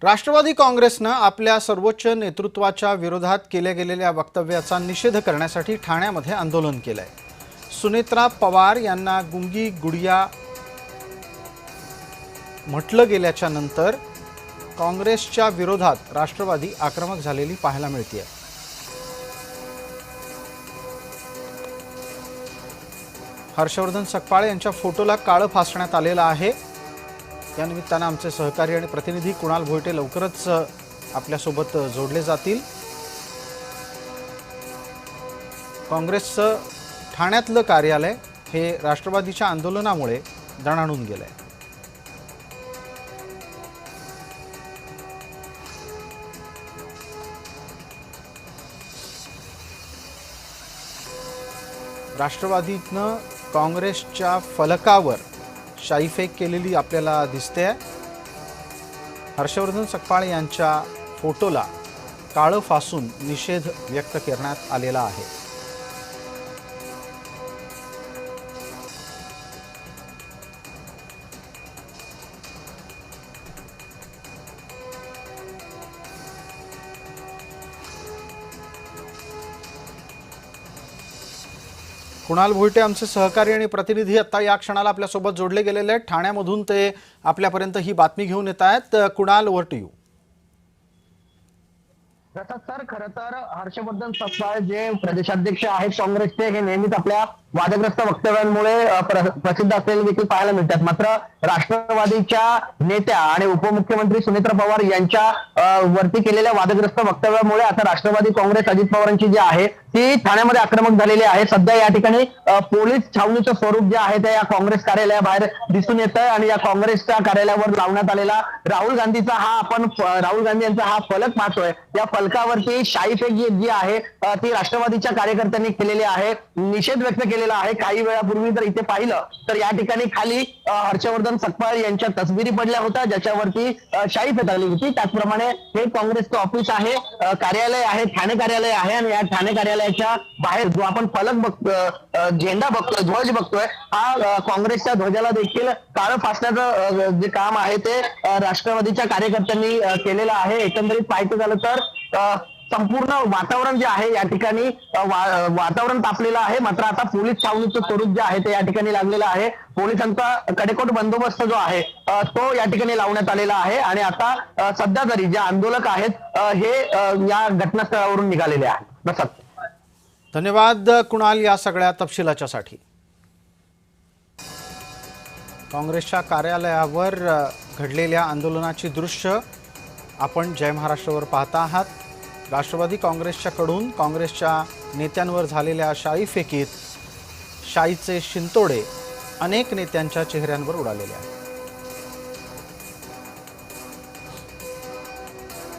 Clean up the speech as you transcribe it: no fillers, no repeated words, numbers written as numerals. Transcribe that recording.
राष्ट्रवादी काँग्रेसने आपल्या सर्वोच्च नेतृत्वाच्या विरोधात केल्या गेलेल्या वक्तव्याचा निषेध करण्यासाठी ठाण्यामध्ये आंदोलन केलंय। सुनेत्रा पवार यांना गुंगी गुडिया म्हटलं गेल्याच्या नंतर काँग्रेसच्या विरोधात राष्ट्रवादी आक्रमक झालेली पाहायला मिळते। हर्षवर्धन सकपाळ यांच्या फोटोला काळं फासण्यात आलेलं आहे। या निमित्ताने आमचे सहकारी आणि प्रतिनिधी कुणाल भोयटे लवकरच आपल्यासोबत जोडले जातील। काँग्रेसचं ठाण्यातलं कार्यालय हे राष्ट्रवादीच्या आंदोलनामुळे दणाणून गेलंय। राष्ट्रवादीनं काँग्रेसच्या फलकावर शाईफेक केलेली आपल्याला दिसते। हर्षवर्धन सकपाळ यांच्या फोटोला काळं फासून निषेध व्यक्त करण्यात आलेला आहे। कुणाल भोयटे आमचे सहकारी आणि प्रतिनिधी आता या क्षणाला आपल्या सोबत जोडले गेलेले आहेत। ठाण्यामधून ते आपल्यापर्यंत ही बातमी घेऊन येत आहेत। Kunal, over to you. Sir, खरं तर हर्षवर्धन सकपाळ जे प्रदेशाध्यक्ष आहेत काँग्रेसचे, हे नेहमीच आपल्या वादग्रस्त वक्तव्यांमुळे प्रसिद्ध असलेले देखील पाहायला मिळतात। मात्र राष्ट्रवादीच्या नेत्या आणि उपमुख्यमंत्री सुनेत्रा पवार यांच्या वरती केलेल्या वादग्रस्त वक्तव्यामुळे आता राष्ट्रवादी काँग्रेस अजित पवारांची जी आहे ती ठाण्यामध्ये आक्रमक झालेली आहे। सध्या या ठिकाणी पोलीस छावणीचं स्वरूप जे आहे ते या काँग्रेस कार्यालयाबाहेर दिसून येत आहे आणि या काँग्रेसच्या कार्यालयावर लावण्यात आलेला राहुल गांधी यांचा हा फलक पाहतोय। या फलकावरती शाईफेक जी आहे ती राष्ट्रवादीच्या कार्यकर्त्यांनी केलेली आहे, निषेध व्यक्त केलेला आहे। काही वेळापूर्वी जर इथे पाहिलं तर या ठिकाणी खाली हर्षवर्धन सकपाळ यांच्या तस्बिरी पडल्या होत्या ज्याच्यावरती शाई फेटाळली होती। त्याचप्रमाणे हे काँग्रेसचं ऑफिस आहे, कार्यालय आहे, ठाणे कार्यालय आहे आणि या ठाणे कार्यालयाच्या बाहेर जो आपण फलक झेंडा बघतोय, ध्वज बघतोय, हा काँग्रेसच्या ध्वजाला देखील काळं फासण्याचं जे काम आहे ते राष्ट्रवादीच्या कार्यकर्त्यांनी केलेलं आहे। एकंदरीत पाहायचं झालं तर संपूर्ण वातावरण जे आहे या ठिकाणी वातावरण तापलेलं आहे। मात्र आता पोलीस छावणीचं स्वरूप जे आहे ते या ठिकाणी लागलेलं आहे। पोलिसांचा कडेकोट बंदोबस्त जो आहे तो या ठिकाणी लावण्यात आलेला आहे आणि आता सध्या तरी जे आंदोलक आहेत हे या घटनास्थळावरून निघालेले आहेत। बस, धन्यवाद कुणाल या सगळ्या तपशिलाच्यासाठी। काँग्रेसच्या कार्यालयावर घडलेल्या आंदोलनाची दृश्य आपण जय महाराष्ट्रावर पाहता आहात। राष्ट्रवादी काँग्रेसच्याकडून काँग्रेसच्या नेत्यांवर झालेल्या शाईफेकीत शाईचे शिंतोडे अनेक नेत्यांच्या चेहऱ्यांवर उडालेले आहेत।